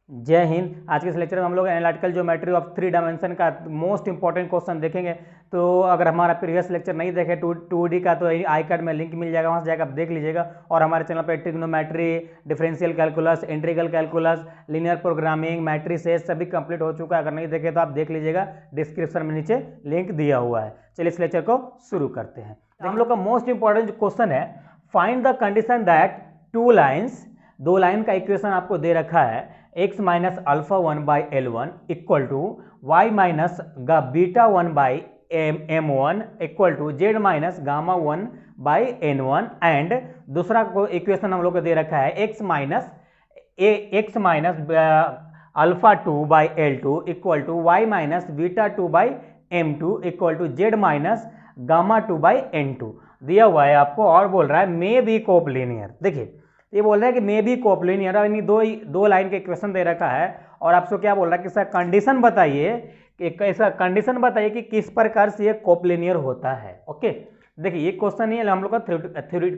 जय हिंद। आज के इस लेक्चर में हम लोग एनालिटिकल ज्योमेट्री ऑफ 3 डायमेंशन का मोस्ट इंपॉर्टेंट क्वेश्चन देखेंगे। तो अगर हमारा प्रीवियस लेक्चर नहीं देखे 2D का, तो आई कार्ड में लिंक मिल जाएगा, वहाँ से जाकर आप देख लीजिएगा। और हमारे चैनल पर trigonometry, differential calculus, integral calculus, linear programming, matrices सभी कंप्लीट हो चुका है। अगर नहीं देखे तो आप देख लीजिएगा, डिस्क्रिप्शन में नीचे लिंक दिया हुआ है। चलिए इस लेक्चर को शुरू करते हैं। हम लोग का मोस्ट इंपॉर्टेंट क्वेश्चन है, find the condition that two lines, दो लाइन का इक्वेशन आपको दे रखा है, x minus alpha 1 by L1 equal to y minus beta 1 by M1 equal to z minus gamma 1 by N1 and दूसरा को equation हम लोग को दे रखा है x minus alpha 2 by L2 equal to y minus beta 2 by M2 equal to z minus gamma 2 by N2 दिया हुआ है आपको। और बोल रहा है मे बी कोप्लीनियर। देखिए ये बोल रहा है कि मे बी कोप्लीनियर, यानी दो लाइन के इक्वेशन दे रखा है और आपसे क्या बोल रहा है कि इसका कंडीशन बताइए, इसका कंडीशन बताइए कि किस प्रकार से ये कोप्लीनियर होता है। ओके, देखिए ये क्वेश्चन नहीं है, हम लोग का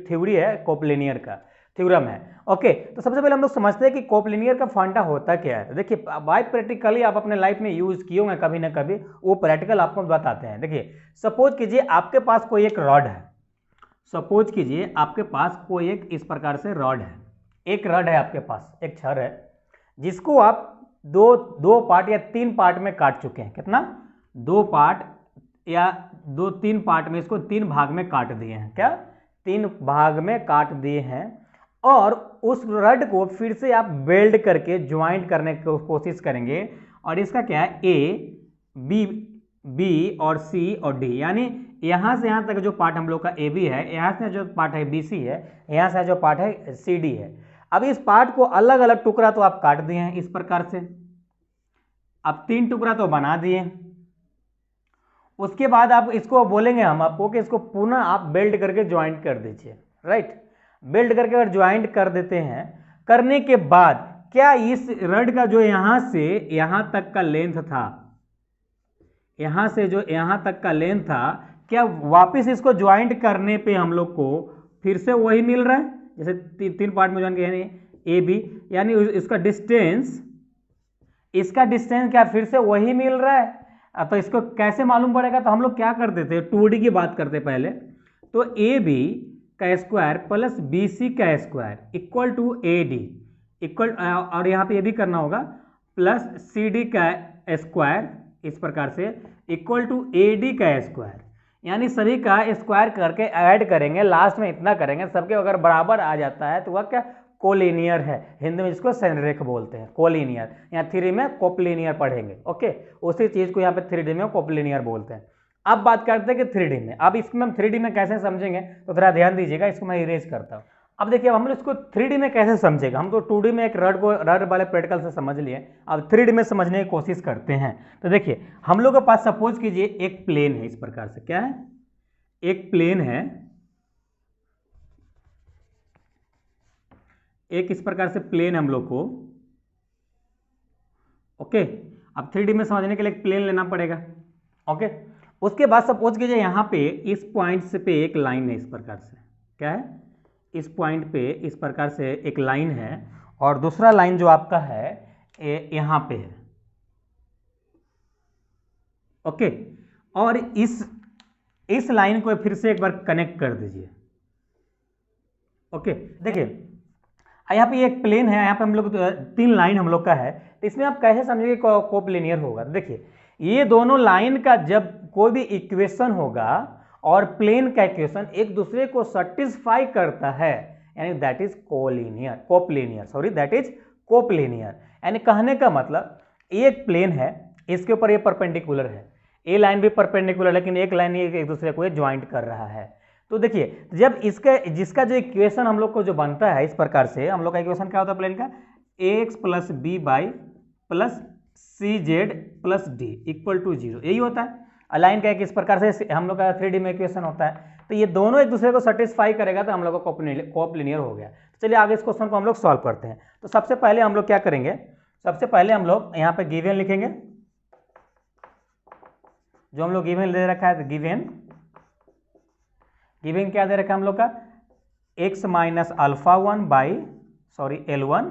थ्योरी है, कोप्लीनियर का थ्योरम है। ओके, तो सबसे पहले हम लोग समझते हैं कि कोप्लीनियर का फंडा होता क्या है। देखिए बाय प्रैक्टिकली आप अपने लाइफ में यूज किए होंगे कभी ना कभी, वो प्रैक्टिकल आपको बताते हैं। देखिए सपोज कीजिए आपके पास कोई एक रॉड है, सपोज कीजिए आपके पास कोई एक इस प्रकार से रॉड है, एक रॉड है आपके पास, एक छड़ है, जिसको आप दो पार्ट या 3 पार्ट में काट चुके हैं। कितना? 2 पार्ट या 3 पार्ट में, इसको 3 भाग में काट दिए हैं। क्या? 3 भाग में काट दिए हैं। और उस रॉड को फिर से आप वेल्ड करके ज्वाइंट करने की कोशिश करेंगे। और इसका क्या है, ए बी और सी और डी, यानी यहां से यहां तक जो पार्ट हम लोग का ए बी है, यहां से जो पार्ट है बी सी है, यहां से जो पार्ट है सी डी है। अब इस पार्ट को अलग अलग टुकड़ा तो आप काट दिए हैं इस प्रकार से, अब 3 टुकड़ा तो बना दिए। उसके बाद आप इसको बोलेंगे हम आपको कि इसको पुनः आप बेल्ट करके ज्वाइंट कर दीजिए। राइट, बेल्ट करके अगर ज्वाइंट कर देते हैं, करने के बाद क्या इस रड का जो यहां से यहां तक का लेंथ था, यहां से जो यहां तक का लेंथ था, क्या वापस इसको ज्वाइंट करने पे हम लोग को फिर से वही मिल रहा है? जैसे 3 पार्ट में ज्वाइंट किए ए बी, यानी इसका डिस्टेंस क्या फिर से वही मिल रहा है? तो इसको कैसे मालूम पड़ेगा? तो हम लोग क्या करते थे, 2D की बात करते पहले। तो ए बी का स्क्वायर प्लस बी सी का square equal to A D equal, और यहाँ पे ये भी करना होगा, प्लस सी डी का स्क्वायर इस प्रकार से इक्वल टू ए डी का स्क्वायर, यानी सभी का स्क्वायर करके ऐड करेंगे, लास्ट में इतना करेंगे, सबके अगर बराबर आ जाता है तो वह क्या, कोलिनियर है। हिंदी में इसको संरेख बोलते हैं, कोलिनियर। यहाँ 3D में कोप्लीनियर पढ़ेंगे। ओके, उसी चीज को यहाँ पे 3D में कोप्लीनियर बोलते हैं। अब बात करते हैं कि 3D में, अब इसमें हम 3D में कैसे समझेंगे, तो थोड़ा ध्यान दीजिएगा, इसको मैं इरेज करता हूँ। अब देखिए हम लोग इसको 3D में कैसे समझेगा, हम तो 2D में एक रड वाले प्रैक्टिकल से समझ लिए, अब 3D में समझने की कोशिश करते हैं। तो देखिए हम लोग के पास सपोज कीजिए एक प्लेन है इस प्रकार से। क्या है? एक प्लेन है, एक इस प्रकार से प्लेन हम लोग को। ओके, अब 3D में समझने के लिए एक प्लेन लेना पड़ेगा। ओके, उसके बाद सपोज कीजिए यहाँ पे इस पॉइंट से पे एक लाइन है इस प्रकार से। क्या है? इस पॉइंट पे इस प्रकार से एक लाइन है, और दूसरा लाइन जो आपका है यहाँ पे है। ओके, और इस लाइन को फिर से एक बार कनेक्ट कर दीजिए। ओके, देखिए यहाँ पे एक प्लेन है, यहाँ पे हम लोग 3 लाइन हम लोग का है, तो इसमें आप कैसे समझिए कोप्लीनियर होगा। देखिए ये दोनों लाइन का जब कोई भी इक्वेशन होगा और प्लेन का इक्वेशन एक दूसरे को सेटिस्फाई करता है, यानी दैट इज कोप्लीनियर, दैट इज कोप्लीनियर। यानी कहने का मतलब एक प्लेन है, इसके ऊपर ये परपेंडिकुलर है, ए लाइन भी परपेंडिकुलर, लेकिन एक लाइन एक दूसरे को ज्वाइंट कर रहा है। तो देखिए जब जिसका जो इक्वेशन हम लोग को जो बनता है इस प्रकार से, हम लोग का इक्वेशन क्या होता है प्लेन का, ax plus B y plus C z plus D equal to 0, यही होता है। अलाइन का एक इस प्रकार से हम लोग का 3D में इक्वेशन होता है। तो ये दोनों एक दूसरे को सेटिस्फाई करेगा तो हम लोग का कोप्लीनियर हो गया। तो चलिए आगे इस क्वेश्चन को हम लोग सॉल्व करते हैं। तो सबसे पहले हम लोग क्या करेंगे, सबसे पहले हम लोग यहाँ पे गिवन लिखेंगे, जो हम लोग गिवन दे रखा है, गिवन क्या दे रखा है हम लोग का, x minus alpha 1 by L1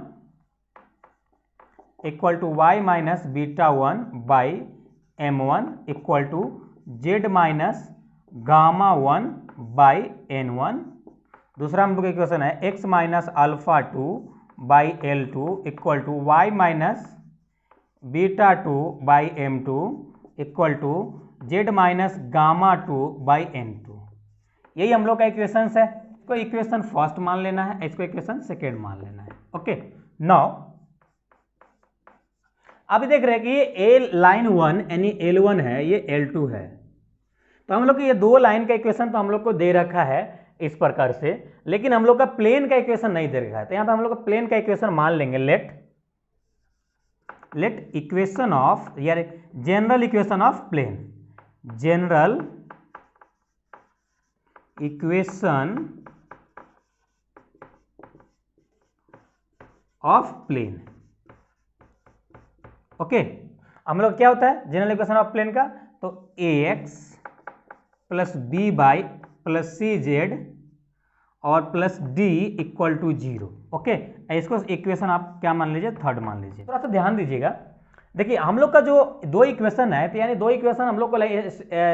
equal to y minus beta 1 by m1 equal to z minus gamma 1 by n1। दूसरा हम लोग का इक्वेशन है x minus alpha 2 by L2 equal to y minus beta 2 by m2 equal to z minus gamma 2 by n2। यही हम लोग का equation है। इसको इक्वेशन फर्स्ट मान लेना है, इसको इक्वेशन सेकेंड मान लेना है। ओके, नाउ अभी देख रहे हैं कि ये लाइन 1 यानी L1 है, ये L2 है। तो हम लोग को ये दो लाइन का इक्वेशन तो हम लोग को दे रखा है इस प्रकार से, लेकिन हम लोग का प्लेन का इक्वेशन नहीं दे रखा है। तो यहाँ पे हम लोग का प्लेन का इक्वेशन मान लेंगे। लेट इक्वेशन ऑफ यार general equation of plane, general equation of plane. Okay, हम लोग क्या होता है जनरल इक्वेशन ऑफ प्लेन का, तो ax plus B y plus सी जेड और plus D equal to 0। Okay, इसको इक्वेशन आप क्या मान लीजिए, थर्ड मान लीजिए। थोड़ा सा ध्यान दीजिएगा, देखिए हम लोग का जो दो इक्वेशन है, तो यानी दो इक्वेशन हम लोग को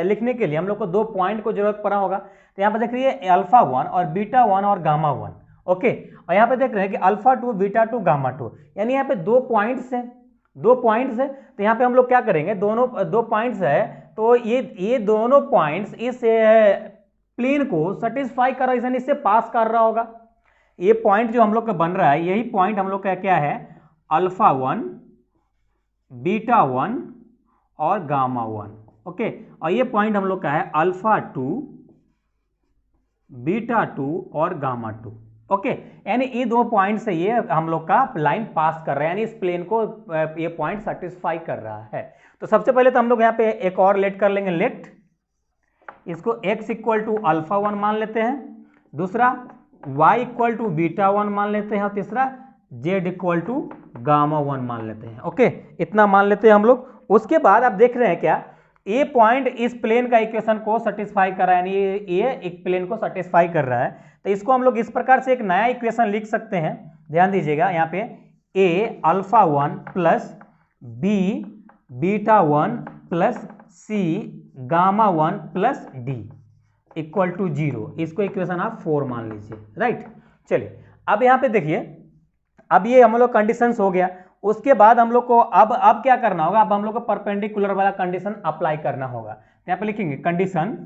लिखने के लिए हम लोग को दो पॉइंट को जरूरत पड़ा होगा। तो यहाँ पे देख रही है अल्फा 1 और बीटा 1 और गामा 1। ओके, और यहाँ पे देख रहे हैं कि अल्फा 2 बीटा 2 गामा 2, यानी यहाँ पे दो पॉइंट्स है। तो यहाँ पे हम लोग क्या करेंगे, दोनों दो पॉइंट्स है, तो ये दोनों पॉइंट्स इस प्लेन को सेटिस्फाई कर रहा है, इससे पास कर रहा होगा। ये पॉइंट जो हम लोग का बन रहा है, यही पॉइंट हम लोग का क्या है, अल्फा 1 बीटा 1 और गामा 1। ओके, और ये पॉइंट हम लोग का है अल्फा 2 बीटा 2 और गामा 2। ओके, यानी ये दो पॉइंट से ये हम लोग का लाइन पास कर रहा है, यानी इस प्लेन को ये पॉइंट सेटिस्फाई कर रहा है। तो सबसे पहले तो हम लोग यहाँ पे एक और लेट कर लेंगे। लेट इसको x इक्वल टू अल्फा 1 मान लेते हैं, दूसरा y इक्वल टू बीटा 1 मान लेते हैं, और तीसरा z इक्वल टू गामा 1 मान लेते हैं। ओके, इतना मान लेते हैं हम लोग। उसके बाद आप देख रहे हैं क्या, ये पॉइंट इस प्लेन का इक्वेशन को सेटिस्फाई कर रहा है, यानी ये एक प्लेन को सेटिस्फाई कर रहा है। तो इसको हम लोग इस प्रकार से एक नया इक्वेशन लिख सकते हैं। ध्यान दीजिएगा, यहाँ पे a alpha 1 plus b beta 1 plus c gamma 1 plus d equal to 0। इसको इक्वेशन आप 4 मान लीजिए। राइट, चलिए अब यहाँ पे देखिए, अब ये हम लोग कंडीशंस हो गया। उसके बाद हम लोग को अब क्या करना होगा, अब हम लोग को परपेंडिकुलर वाला कंडीशन अप्लाई करना होगा। यहाँ पे लिखेंगे condition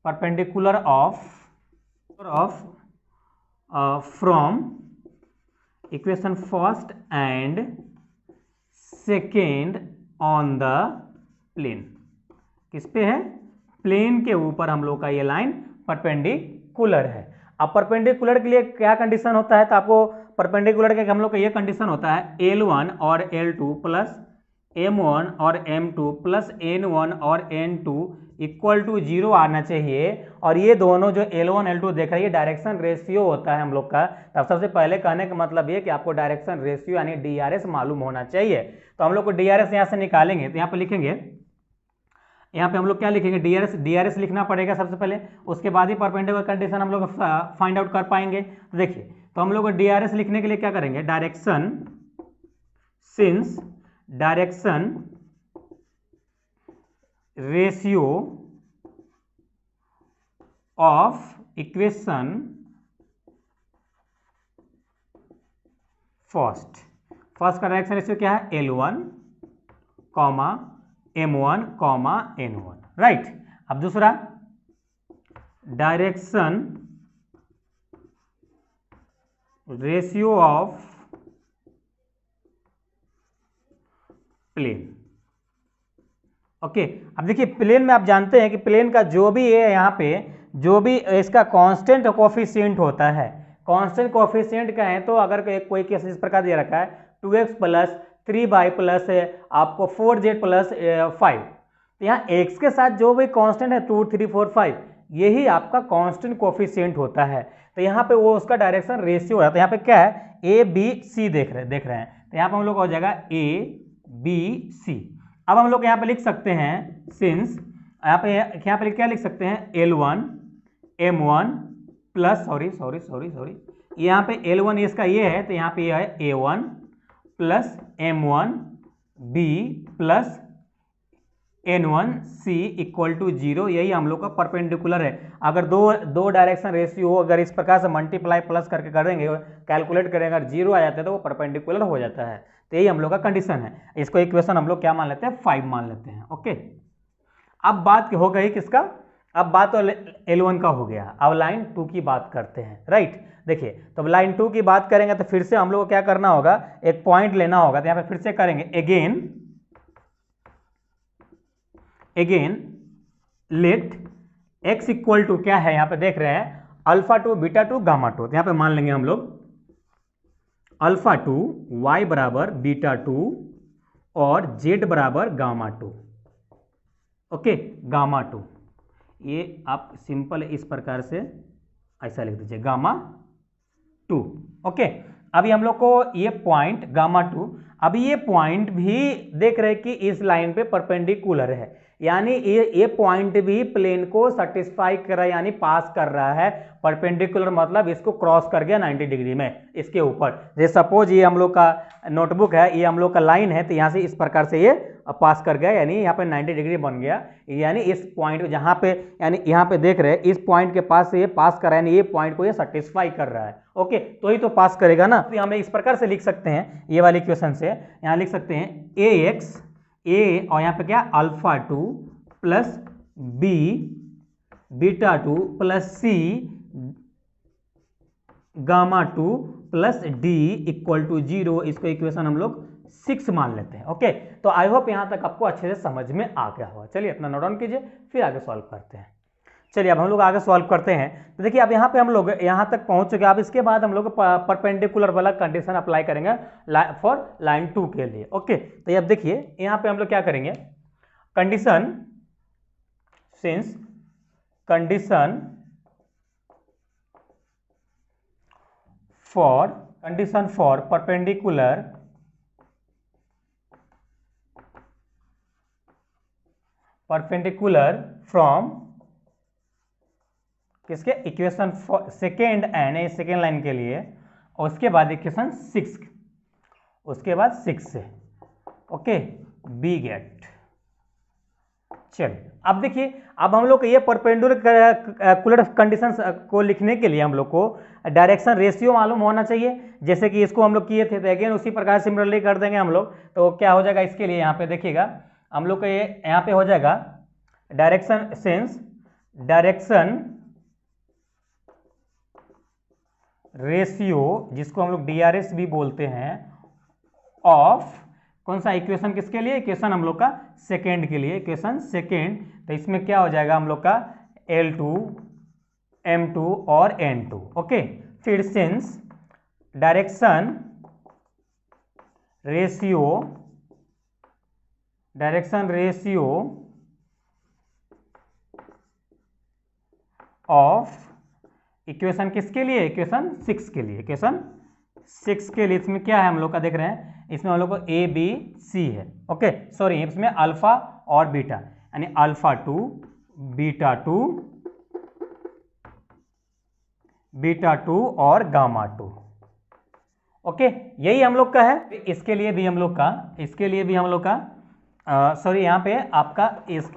perpendicular of from equation first and second on the plane. किस पे है, प्लेन के ऊपर हम लोग का ये लाइन परपेंडिकुलर है। अब परपेंडिकुलर के लिए क्या कंडीशन होता है, तो आपको परपेंडिकुलर के हम लोग का ये कंडीशन होता है L1 और L2 प्लस M1 और M2 प्लस N1 और N2 इक्वल टू 0 आना चाहिए। और ये दोनों जो L1 L2 देख रहे हैं, ये डायरेक्शन रेशियो होता है हम लोग का। तब सबसे पहले कहने का मतलब ये कि आपको डायरेक्शन रेशियो यानी DRS मालूम होना चाहिए। तो हम लोग को DRS यहाँ से निकालेंगे, तो यहाँ पे लिखेंगे, यहाँ पे हम लोग क्या लिखेंगे, DRS लिखना पड़ेगा सबसे पहले, उसके बाद ही परपेंडिकुलर कंडीशन हम लोग फाइंड आउट कर पाएंगे। तो देखिए, तो हम लोग को DRS लिखने के लिए क्या करेंगे, direction since direction ratio of equation first का डायरेक्शन रेशियो क्या है, L1 comma M1 comma N1। Right, अब दूसरा direction ratio of plane. Okay, अब देखिए प्लेन में आप जानते हैं कि प्लेन का जो भी है यहाँ पे जो भी इसका कांस्टेंट कोफिशिएंट होता है, कांस्टेंट कोफिशिएंट का है, तो अगर कोई केस इस प्रकार दिया रखा है 2x प्लस 3y प्लस आपको 4z प्लस 5, तो यहाँ x के साथ जो भी कांस्टेंट है 2 3 4 5, यही आपका कांस्टेंट कोफिशिएंट होता है। तो यहाँ पे वो उसका डायरेक्शन रेशियो है। तो यहाँ पे क्या है, A B C देख रहे हैं। तो यहाँ पे हम लोग हो जाएगा A B C। अब हम लोग यहाँ पे लिख सकते हैं सिंस, यहाँ पे क्या लिख सकते हैं L1 M1 प्लस सॉरी यहाँ पे L1 इसका ये है, तो यहाँ पे ये है A1 plus M1 B plus N1 C equal to 0। यही हम लोग का परपेंडिकुलर है। अगर दो डायरेक्शन रेशियो अगर इस प्रकार से मल्टीप्लाई प्लस करके कर देंगे, कैलकुलेट करेंगे, अगर 0 आ जाता है तो वो परपेंडिकुलर हो जाता है। तो यही हम लोग का कंडीशन है। इसको इक्वेशन हम लोग क्या मान लेते हैं, 5 मान लेते हैं। ओके, अब बात हो गई किसका, अब बात तो L1 का हो गया। अब लाइन 2 की बात करते हैं, राइट। देखिए, तो लाइन 2 की बात करेंगे तो फिर से हम लोग को क्या करना होगा, एक पॉइंट लेना होगा। तो यहाँ पे फिर से करेंगे again let x equal to क्या है, यहाँ पे देख रहे हैं alpha two beta two gamma two. तो यहाँ पे मान लेंगे हम लोग अल्फा टू y बराबर बीटा टू और z बराबर gamma two. Okay, gamma two, ये आप सिंपल इस प्रकार से ऐसा लिख दीजिए गामा टू। ओके, अभी हम लोग को ये पॉइंट गामा टू, अभी ये पॉइंट भी देख रहे हैं कि इस लाइन पे परपेंडिकुलर है, यानी ये पॉइंट भी प्लेन को सेटिस्फाई कर रहा है, यानी पास कर रहा है। परपेंडिकुलर मतलब इसको क्रॉस कर गया 90 डिग्री में इसके ऊपर। जैसे सपोज ये हम लोग का नोटबुक है, ये हम लोग का लाइन है, तो यहाँ से इस प्रकार से ये पास कर गया, यानी यहाँ पे 90 डिग्री बन गया। यानी इस पॉइंट जहाँ पे, यानी यहाँ पे देख रहे हैं इस पॉइंट के पास से ये पास कर रहा है, यानी ये पॉइंट को ये सेटिस्फाई कर रहा है। ओके, तो ही तो पास करेगा ना। तो हम इस प्रकार से लिख सकते हैं, ये वाली इक्वेशन से यहाँ लिख सकते हैं AX ए और यहाँ पे क्या alpha two plus B beta two plus C gamma two plus D equal to 0। इसको इक्वेशन हम लोग 6 मान लेते हैं। ओके, तो आई होप यहाँ तक आपको अच्छे से समझ में आ गया होगा। चलिए अपना नोट डाउन कीजिए, फिर आगे सॉल्व करते हैं। चलिए अब हम लोग आगे सॉल्व करते हैं। तो देखिए अब यहाँ पे हम लोग यहाँ तक पहुँच चुके हैं। अब इसके बाद हम लोग परपेंडिकुलर वाला कंडीशन अप्लाई करेंगे फॉर लाइन 2 के लिए। ओके, तो अब देखिए यहाँ पे हम लोग क्या करेंगे, condition since condition for perpendicular from किसके equation second n, second line के लिए, और उसके बाद इक्वेशन 6, उसके बाद 6 से। Okay, we get. चलिए अब देखिए, अब हम लोग ये परपेंडिकुलर कंडीशंस को लिखने के लिए हम लोग को डायरेक्शन रेशियो मालूम होना चाहिए, जैसे कि इसको हम लोग किए थे। तो अगेन उसी प्रकार सिमिलरली कर देंगे हम लोग। तो क्या हो जाएगा इसके लिए, यहाँ पे देखिएगा हम लोग का ये यहाँ पे हो जाएगा डायरेक्शन सिंस डायरेक्शन रेशियो, जिसको हम लोग DRS भी बोलते हैं, ऑफ कौन सा इक्वेशन, किसके लिए, इक्वेशन हम लोग का सेकेंड के लिए, इक्वेशन सेकेंड। तो इसमें क्या हो जाएगा हम लोग का L2 M2 और N2। ओके, फिर since direction ratio of equation किसके लिए, इक्वेशन 6 के लिए, इक्वेशन 6 के लिए इसमें क्या है हम लोग का देख रहे हैं, इसमें हम लोग को A B C है। ओके, सॉरी, इसमें अल्फा और बीटा, यानी अल्फा टू बीटा टू और गामा टू। ओके, यही हम लोग का है। इसके लिए भी हम लोग का सॉरी, यहाँ पे आपका इस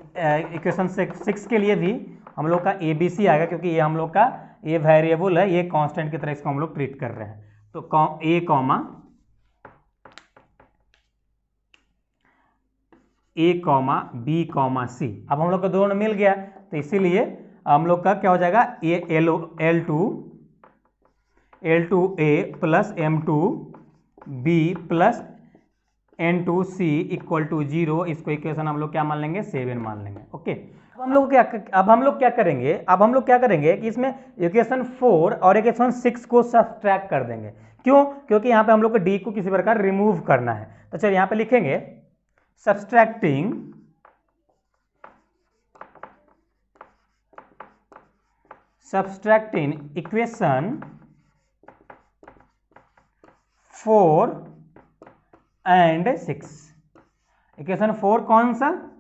इक्वेशन 6 के लिए भी हम लोग का ABC आएगा, क्योंकि ये हम लोग का ये वेरिएबल है, ये कांस्टेंट की तरह इसको हम लोग ट्रीट कर रहे हैं। तो A comma B comma C, अब हम लोग का दोनों मिल गया, तो इसीलिए हम लोग का क्या हो जाएगा, ये L2A plus M2B plus N2C equal to 0। इसको इक्वेशन हम लोग क्या मान लेंगे, 7 मान लेंगे। ओके, अब हम लोग क्या करेंगे कि इसमें इक्वेशन 4 और इक्वेशन 6 को सब्ट्रैक्ट कर देंगे। क्यों, क्योंकि यहाँ पे हम लोग को D को किसी प्रकार रिमूव करना है। तो चलिए यहाँ पे लिखेंगे सब्सट्रैक्टिंग इक्वेशन 4 and 6, इक्वेशन 4 कौन सा,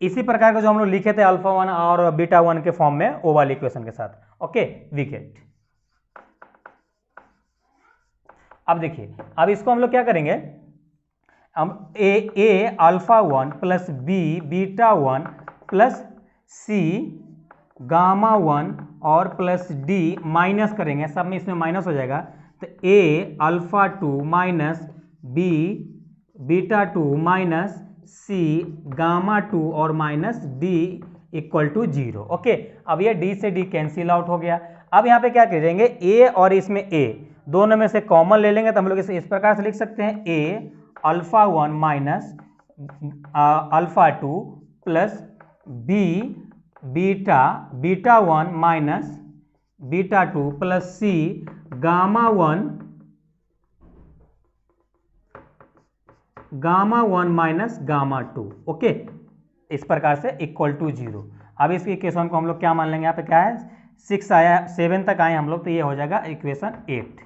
इसी प्रकार का जो हम लोग लिखे थे अल्फा 1 और बीटा 1 के फॉर्म में, वो वाली इक्वेशन के साथ। Okay, we get. अब देखिए, अब इसको हम लोग क्या करेंगे, अब a alpha 1 plus B beta 1 plus C gamma 1 और प्लस डी माइनस करेंगे, सब में इसमें माइनस हो जाएगा, तो a alpha 2 minus b beta 2 minus c gamma 2 और minus d equal to 0। Okay, अब ये डी से डी कैंसिल आउट हो गया। अब यहाँ पे क्या करेंगे, ए और इसमें ए दोनों में से कॉमन ले लेंगे, तो हम लोग इसे इस प्रकार से लिख सकते हैं, a alpha 1 minus alpha 2 plus B beta 1 minus beta 2 plus C gamma 1 minus gamma 2। Okay, इस प्रकार से इक्वल टू 0। अब इसकी इक्वेशन को हम लोग क्या मान लेंगे, यहाँ पे क्या है 6 आया, 7 तक आए हम लोग, तो ये हो जाएगा इक्वेशन 8।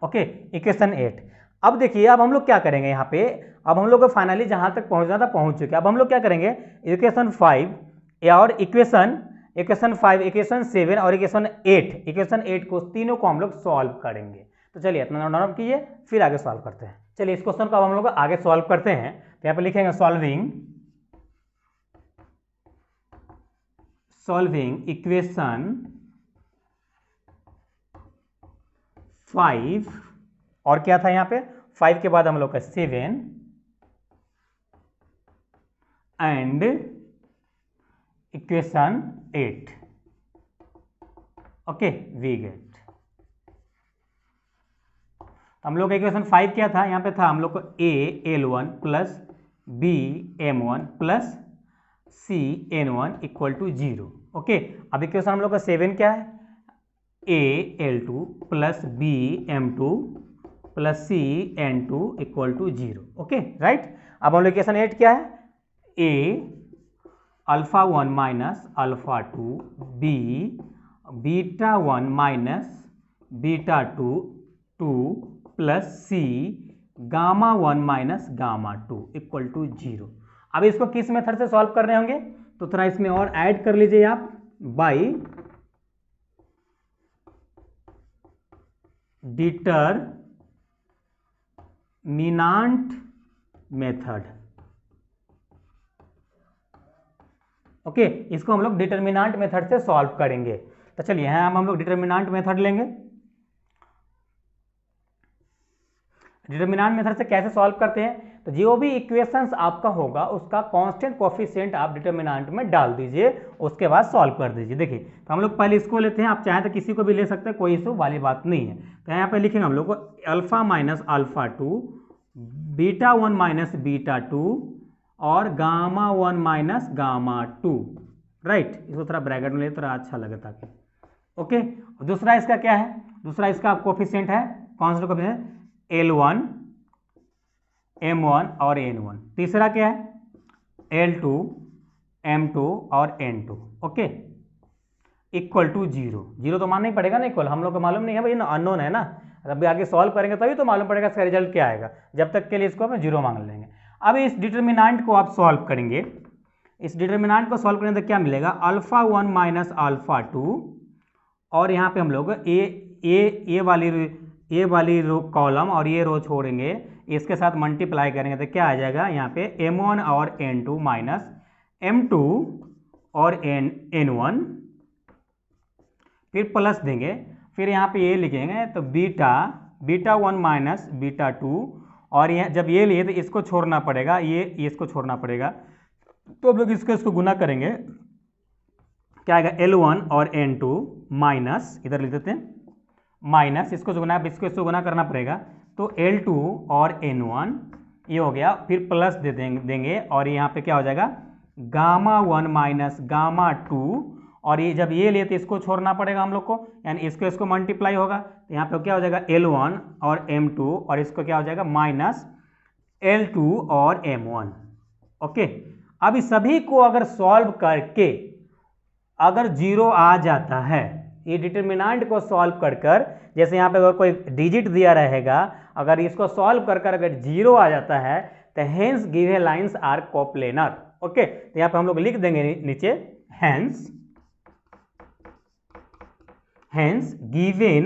Okay, equation 8। अब देखिए, अब हम लोग क्या करेंगे यहाँ पे, अब हम लोग को फाइनली जहाँ तक पहुँचना था पहुँच चुके। अब हम लोग क्या करेंगे, इक्वेशन 5 और इक्वेशन 5, इक्वेशन 7 और इक्वेशन 8 को तीनों को हम लोग सॉल्व करेंगे। तो चलिए इतना नोट कीजिए, फिर आगे सॉल्व करते हैं। चलिए इस क्वेश्चन को अब हम लोग आगे सॉल्व करते हैं। तो यहाँ पे लिखेंगे सॉल्विंग इक्वेशन 5, और क्या था यहाँ पे 5 के बाद हम लोग का 7 and equation 8। Okay, we get. हम लोग का इक्वेशन 5 क्या था, यहाँ पे था हम लोग को a L1 plus b M1 plus c N1 equal to 0। Okay, अब इक्वेशन हम लोग का 7 क्या है, a L2 plus b M2 plus c N2 equal to 0। Okay, right. अब हम लोग इक्वेशन 8 क्या है, a alpha 1 minus alpha 2 b beta 1 minus beta 2 plus C gamma 1 minus gamma 2 equal to 0। अब इसको किस मेथड से सॉल्व कर रहे होंगे, तो थोड़ा इसमें और ऐड कर लीजिए आप, बाई डिटरमिनेंट मेथड। ओके, इसको हम लोग डिटरमिनेंट मेथड से सॉल्व करेंगे। तो चलिए यहाँ हम लोग डिटरमिनेंट मेथड लेंगे। डिटरमिनेंट मेथड से कैसे सॉल्व करते हैं, तो जो भी इक्वेशंस आपका होगा उसका कांस्टेंट कोएफिशिएंट आप डिटरमिनेंट में डाल दीजिए, उसके बाद सॉल्व कर दीजिए। देखिए, तो हम लोग पहले इसको लेते हैं, आप चाहें तो किसी को भी ले सकते हैं, कोई इशू वाली बात नहीं है। तो यहाँ पे लिखेंगे हम लोग को alpha minus alpha 2 beta 1 minus beta 2 और गामा 1 माइनस गामा 2, राइट। इसको थोड़ा ब्रैकेट में ले, थोड़ा अच्छा लगे ताकि। ओके, दूसरा इसका क्या है, दूसरा इसका कोएफिशिएंट है, कांस्टेंट कोएफिशिएंट L1 M1 और N1। तीसरा क्या है, L2 M2 और N2। Okay, equal to 0। 0 तो मानना ही पड़ेगा ना, इक्वल हम लोग को मालूम नहीं है भाई, अननोन है ना, अभी आगे सॉल्व करेंगे तभी तो मालूम पड़ेगा इसका रिजल्ट क्या आएगा, जब तक के लिए इसको हम 0 मान लेंगे। अब इस डिटरमिनेंट को आप सॉल्व करेंगे, इस डिटरमिनेंट को सॉल्व करेंगे तो क्या मिलेगा, अल्फा 1 माइनस अल्फा 2 और यहाँ पे हम लोग ए वाली रो कॉलम और ये रो छोड़ेंगे, इसके साथ मल्टीप्लाई करेंगे तो क्या आ जाएगा, यहाँ पे M1 और N2 माइनस M2 और N1, फिर प्लस देंगे, फिर यहाँ पे ये लिखेंगे तो बीटा 1 माइनस बीटा 2, और यहाँ जब ये लिए तो इसको छोड़ना पड़ेगा, ये इसको छोड़ना पड़ेगा, तो हम लोग इसको गुना करेंगे, क्या आएगा L1 और N2 माइनस, इधर लिख देते हैं माइनस, इसको इसको गुना करना पड़ेगा, तो L2 और N1 ये हो गया, फिर प्लस दे देंगे और यहाँ पे क्या हो जाएगा गामा 1 माइनस गामा 2, और ये जब ये लिए तो इसको छोड़ना पड़ेगा हम लोग को, यानी इसको मल्टीप्लाई होगा, तो यहाँ पे क्या हो जाएगा L1 और M2 और इसको क्या हो जाएगा माइनस L2 और M1। ओके, अब इस सभी को अगर सॉल्व करके अगर 0 आ जाता है, ये डिटरमिनेंट को सॉल्व कर जैसे यहाँ पे अगर कोई डिजिट दिया रहेगा, अगर इसको सॉल्व कर अगर 0 आ जाता है तो hence given lines are coplanar. Okay, तो यहाँ पे हम लोग लिख देंगे नीचे hence given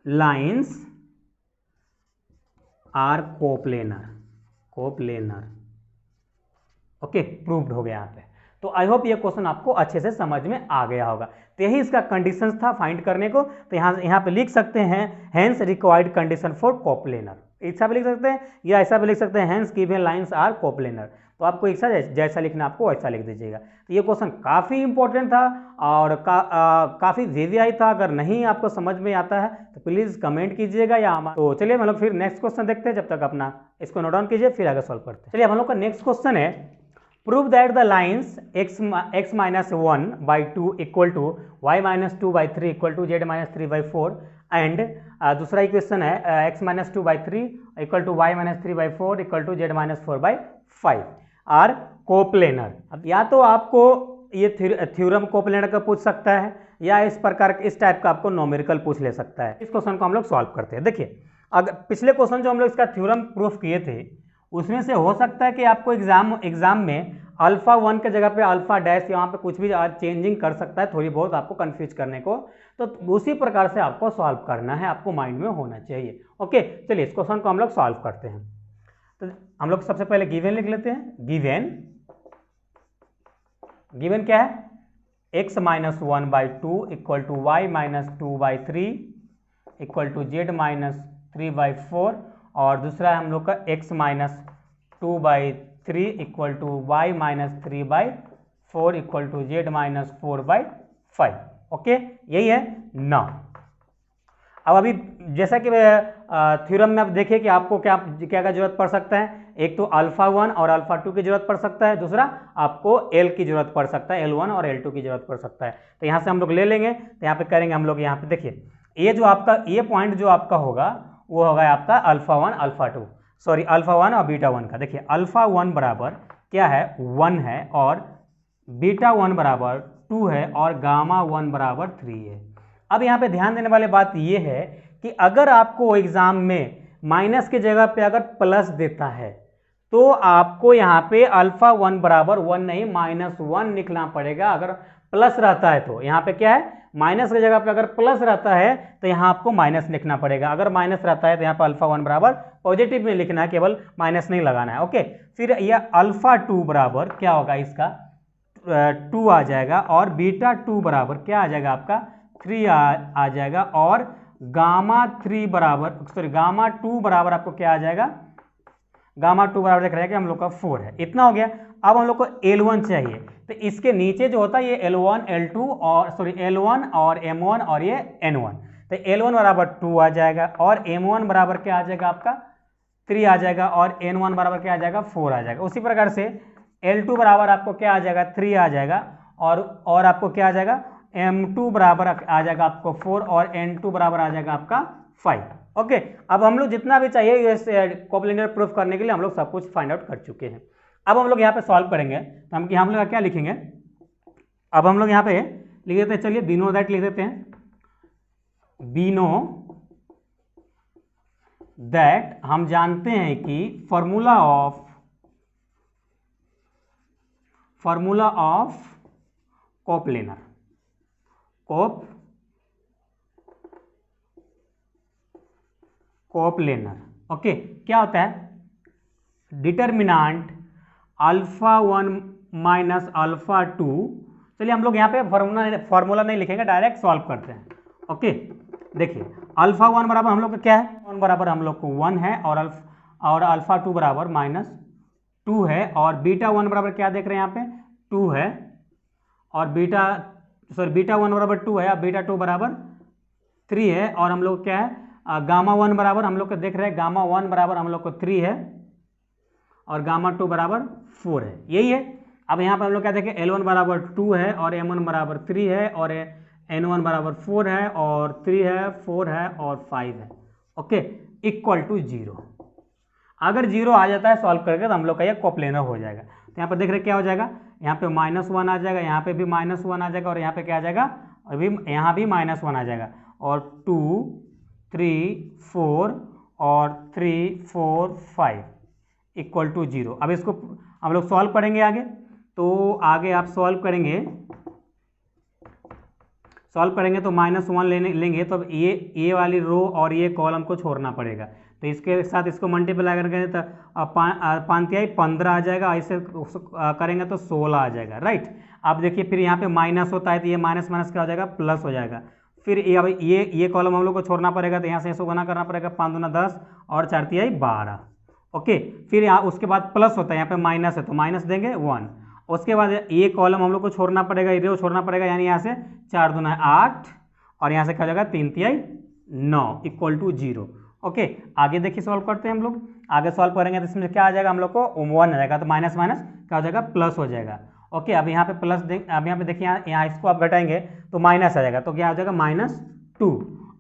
lines are coplanar. Okay, proved हो गया यहाँ पे। तो आई होप ये क्वेश्चन आपको अच्छे से समझ में आ गया होगा। तो यही इसका कंडीशंस था फाइंड करने को। तो यहाँ पे लिख सकते हैं hence required condition for coplanar, ऐसा भी लिख सकते हैं या ऐसा भी लिख सकते हैं hence given lines are coplanar. तो आपको ऐसा जैसा लिखना आपको वैसा लिख दीजिएगा। तो ये क्वेश्चन काफ़ी इंपॉर्टेंट था और काफ़ी वीवीआई था। अगर नहीं आपको समझ में आता है तो प्लीज़ कमेंट कीजिएगा या तो चलिए हम लोग फिर नेक्स्ट क्वेश्चन देखते हैं। जब तक अपना इसको नोट डाउन कीजिए फिर आगे सॉल्व करते हैं। चलिए हम लोग का नेक्स्ट क्वेश्चन है prove that the lines x minus 1 by 2 equal to y minus 2 by 3 equal to z minus 3 by 4 and दूसरा इक्वेशन है x minus 2 by 3 equal to y minus 3 by 4 equal to z minus 4 by 5 are coplanar. अब या तो आपको ये theorem coplanar का पूछ सकता है या इस प्रकार इस टाइप का आपको नॉमेरिकल पूछ ले सकता है। इस क्वेश्चन को हम लोग सॉल्व करते हैं। देखिए, अगर पिछले क्वेश्चन जो हम लोग इसका थ्योरम प्रूफ किए थे उसमें से हो सकता है कि आपको एग्जाम में अल्फा 1 के जगह पे अल्फा डैश यहाँ पे कुछ भी चेंजिंग कर सकता है थोड़ी बहुत आपको कंफ्यूज करने को। तो उसी प्रकार से आपको सॉल्व करना है, आपको माइंड में होना चाहिए। ओके, चलिए इस क्वेश्चन को हम लोग सॉल्व करते हैं। तो हम लोग सबसे पहले गिवन लिख लेते हैं। गिवन क्या है? x minus 1 by 2 equal to y minus 2 by 3 equal to z minus 3 by 4 और दूसरा है हम लोग का x minus 2 by 3 equal to y minus 3 by 4 equal to z minus 4 by 5। Okay, यही है ना। अब अभी जैसा कि थ्योरम में आप देखिए कि आपको क्या क्या का जरूरत पड़ सकता है। एक तो अल्फा 1 और अल्फा 2 की जरूरत पड़ सकता है, दूसरा आपको एल की जरूरत पड़ सकता है, L1 और L2 की जरूरत पड़ सकता है। तो यहाँ से हम लोग ले लेंगे। तो यहाँ पे करेंगे हम लोग, यहाँ पे देखिए ये जो आपका ये पॉइंट जो आपका होगा वो होगा आपका अल्फा 1 अल्फा 2 सॉरी अल्फा 1 और बीटा 1 का। देखिए अल्फा 1 बराबर क्या है 1 है और बीटा 1 बराबर 2 है और गामा 1 बराबर 3 है। अब यहाँ पे ध्यान देने वाली बात ये है कि अगर आपको एग्जाम में माइनस की जगह पे अगर प्लस देता है तो आपको यहाँ पे अल्फा 1 बराबर 1 नहीं -1 लिखना पड़ेगा। अगर प्लस रहता है तो यहाँ पे क्या है माइनस की जगह पे अगर प्लस रहता है तो यहाँ आपको माइनस लिखना पड़ेगा। अगर माइनस रहता है तो यहाँ पे अल्फा 1 बराबर पॉजिटिव में लिखना है, केवल माइनस नहीं लगाना है। ओके, फिर यह अल्फा 2 बराबर क्या होगा इसका 2 आ जाएगा और बीटा 2 बराबर क्या आ जाएगा आपका 3 आ जाएगा और गामा 3 बराबर सॉरी गामा 2 बराबर आपको क्या आ जाएगा गामा 2 बराबर देख रहे हैं कि हम लोग का 4 है। इतना हो गया। अब हम लोग को L1 चाहिए तो इसके नीचे जो होता है ये L1 L2 और सॉरी L1 और M1 और ये N1। तो L1 बराबर 2 आ जाएगा और M1 बराबर क्या आ जाएगा आपका 3 आ जाएगा और N1 बराबर क्या आ जाएगा 4 आ जाएगा। उसी प्रकार से L2 बराबर आपको क्या आ जाएगा 3 आ जाएगा और आपको क्या आ जाएगा M2 बराबर आ जाएगा आपको 4 और N2 बराबर आ जाएगा आपका 5। ओके, अब हम लोग जितना भी चाहिए इस कोप्लेनर प्रूफ करने के लिए हम लोग सब कुछ फाइंड आउट कर चुके हैं। अब हम लोग यहाँ पे सॉल्व करेंगे तो हम लोग क्या लिखेंगे। अब हम लोग यहाँ पे लिख देते हैं, चलिए बिनो दैट लिख देते हैं। बिनो दैट हम जानते हैं कि formula of coplanar coplanar okay क्या होता है डिटर्मिनांट अल्फा 1 माइनस अल्फा 2। चलिए हम लोग यहाँ पे फॉर्मूला नहीं लिखेंगे, डायरेक्ट सॉल्व करते हैं। ओके, देखिए अल्फा 1 बराबर हम लोग का क्या है 1 बराबर हम लोग को 1 है और अल्फा 2 बराबर -2 है और बीटा 1 बराबर क्या देख रहे हैं यहाँ पे 2 है और बीटा 1 बराबर 2 है और बीटा 2 बराबर 3 है और हम लोग क्या है गामा 1 बराबर हम लोग को देख रहे हैं गामा 1 बराबर हम लोग को 3 है और गामा 2 बराबर 4 है। यही है। अब यहाँ पर हम लोग क्या देखें L1 बराबर 2 है और M1 बराबर 3 है और N1 बराबर 4 है और 3 है 4 है और 5 है। Okay, equal to 0। अगर 0 आ जाता है सॉल्व करके तो हम लोग का ये कोप्लेनर हो जाएगा। तो यहाँ पर देख रहे क्या हो जाएगा यहाँ पे -1 आ जाएगा, यहाँ पे भी -1 आ जाएगा और यहाँ पे क्या आ जाएगा अभी यहाँ भी -1 आ जाएगा और 2 3 4 और 3 4 5 इक्वल टू 0। अब इसको हम लोग सॉल्व करेंगे आगे। तो आगे आप सॉल्व करेंगे तो -1 लेंगे तो अब ये वाली रो और ये कॉलम को छोड़ना पड़ेगा। तो इसके साथ इसको मल्टीप्लाई करेंगे तो 15 आ जाएगा, ऐसे करेंगे तो 16 आ जाएगा, राइट। अब देखिए फिर यहाँ पे माइनस होता है तो ये माइनस माइनस क्या हो जाएगा, प्लस हो जाएगा। फिर ये कॉलम हम लोग को छोड़ना पड़ेगा, तो यहाँ से इसको गुना करना पड़ेगा, 5 दूना 10 और 4 तिहाई 12। ओके, फिर यहाँ उसके बाद प्लस होता है, यहाँ पे माइनस है तो माइनस देंगे 1। उसके बाद ये कॉलम हम लोग को छोड़ना पड़ेगा, ये रो छोड़ना पड़ेगा, यानी यहाँ से 4 दूना 8 और यहाँ से क्या हो जाएगा 3 तिहाई 9 इक्वल टू 0। ओके, आगे देखिए सॉल्व करते हैं हम लोग। आगे सॉल्व करेंगे तो इसमें क्या आ जाएगा, हम लोग को 1 आ जाएगा, तो माइनस माइनस क्या हो जाएगा, प्लस हो जाएगा। ओके, अब यहाँ पे प्लस अब यहाँ पे देखिए यहाँ इसको आप घटाएंगे तो माइनस आ जाएगा, तो क्या हो जाएगा -2।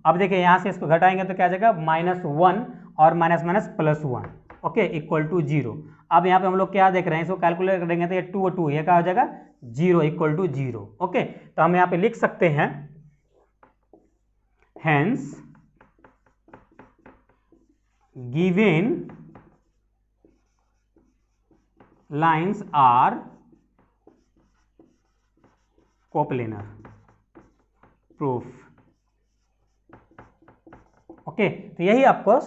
अब देखिए यहाँ से इसको घटाएंगे तो क्या आ जाएगा -1 और minus minus +1, okay, equal to 0। अब यहाँ पे हम लोग क्या देख रहे हैं, इसको कैलकुलेट करेंगे तो ये 2 और 2 ये क्या हो जाएगा 0 इक्वल टू 0। ओके, तो हम यहाँ पे लिख सकते हैं hence given lines are coplanar proof. Okay, तो यही आपको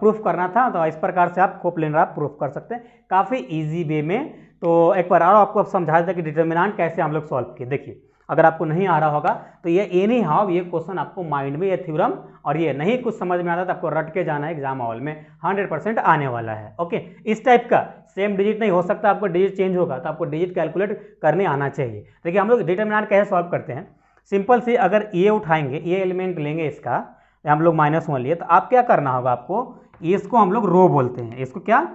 प्रूफ करना था, तो इस प्रकार से आप कोप्लेनर आप प्रूफ कर सकते हैं काफ़ी इजी वे में। तो एक बार और आपको अब समझा दें कि डिटर्मिनेंट कैसे हम लोग सॉल्व किए। देखिए, अगर आपको नहीं आ रहा होगा तो ये एनी हाउ ये क्वेश्चन आपको माइंड में, ये थ्योरम और ये नहीं कुछ समझ में आता तो आपको रट के जाना है, एग्जाम हॉल में 100% आने वाला है। ओके, इस टाइप का सेम डिजिट नहीं हो सकता, आपको डिजिट चेंज होगा तो आपको डिजिट कैलकुलेट करने आना चाहिए। देखिए हम लोग डिटर्मिनेंट कैसे सॉल्व करते हैं, सिंपल सी, अगर ये उठाएंगे, ये एलिमेंट लेंगे इसका, हम लोग -1 लिए, तो आप क्या करना होगा आपको, इसको हम लोग रो बोलते हैं, इसको क्या,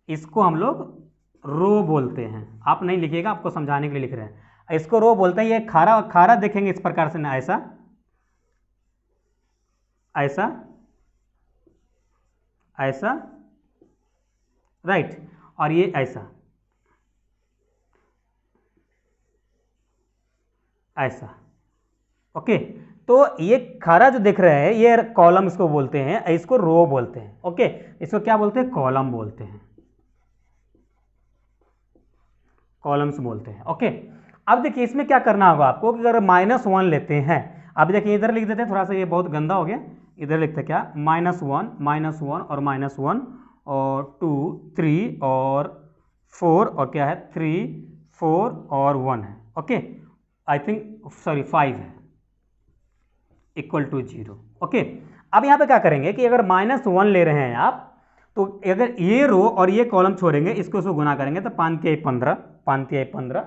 इसको हम लोग रो बोलते हैं। आप नहीं लिखिएगा, आपको समझाने के लिए लिख रहे हैं, इसको रो बोलते हैं। ये खारा खारा देखेंगे इस प्रकार से ना, ऐसा ऐसा ऐसा, राइट, और ये ऐसा ऐसा। ओके, तो ये खारा जो देख रहे हैं ये कॉलम इसको बोलते हैं, इसको रो बोलते हैं। ओके, इसको क्या बोलते हैं, कॉलम बोलते हैं, कॉलम्स बोलते हैं। ओके, अब देखिए इसमें क्या करना होगा आपको कि अगर -1 लेते हैं, अब देखिए इधर लिख देते हैं, थोड़ा सा ये बहुत गंदा हो गया, इधर लिखते हैं क्या, -1 और -1 और 2 3 और 4 और क्या है 3 4 और 1 है। ओके, आई थिंक सॉरी 5 है, इक्वल टू 0। ओके, अब यहाँ पे क्या करेंगे कि अगर -1 ले रहे हैं आप, तो अगर ये रो और ये कॉलम छोड़ेंगे, इसको से गुना करेंगे तो 5 तिहाई 15,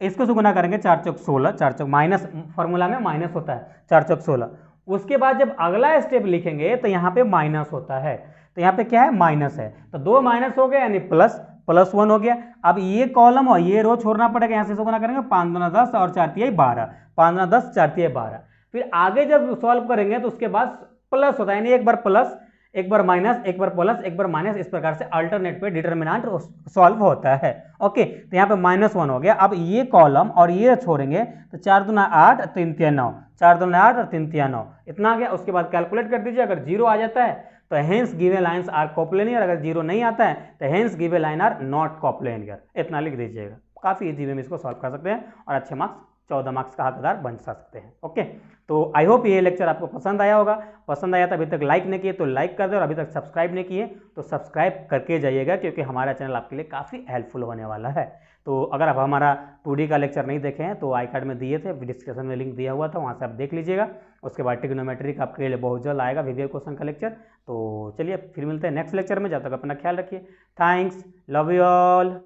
इसको से गुना करेंगे 4 चौक 16, 4 चौक माइनस, फॉर्मूला में माइनस होता है, 4 चौक 16। उसके बाद जब अगला स्टेप लिखेंगे तो यहाँ पे माइनस होता है, तो यहाँ पे क्या है, माइनस है, तो 2 माइनस हो गया यानी +1 हो गया। अब ये कॉलम और ये रो छोड़ना पड़ेगा, यहाँ से गुना करेंगे 5 दूना 10 और 4 तिहाई 12, 5 दूना 10 4 तिहाई 12। फिर आगे जब सॉल्व करेंगे तो उसके बाद प्लस होता है, यानी एक बार प्लस, एक बार माइनस, एक बार प्लस, एक बार माइनस, इस प्रकार से अल्टरनेट पे डिटर्मिनेंट सॉल्व होता है। ओके, तो यहाँ पे -1 हो गया। अब ये कॉलम और ये छोड़ेंगे तो 4 दूना 8 3 तिहाई 9, 4 दूना 8 और 3 तिहाई 9 इतना आ गया। उसके बाद कैलकुलेट कर दीजिए, अगर 0 आ जाता है तो hence given lines are coplanar, अगर 0 नहीं आता है तो hence given line are not coplanar, इतना लिख दीजिएगा। काफ़ी इजी वे में इसको सॉल्व कर सकते हैं और अच्छे मार्क्स 14 मार्क्स का हकदार बन सकते हैं। ओके, तो आई होप ये लेक्चर आपको पसंद आया होगा। पसंद आया तो अभी तक लाइक नहीं किए तो लाइक कर दे, और अभी तक सब्सक्राइब नहीं किए तो सब्सक्राइब करके जाइएगा, क्योंकि हमारा चैनल आपके लिए काफ़ी हेल्पफुल होने वाला है। तो अगर आप हमारा 2D का लेक्चर नहीं देखे हैं तो आई कार्ड में दिए थे, डिस्क्रिप्शन में लिंक दिया हुआ था, वहाँ से आप देख लीजिएगा। उसके बाद ट्रिग्नोमेट्री का आपके लिए बहुत जल्द आएगा वीडियो क्वेश्चन का लेक्चर। तो चलिए फिर मिलते हैं नेक्स्ट लेक्चर में, जब तक अपना ख्याल रखिए। Thanks, love you all.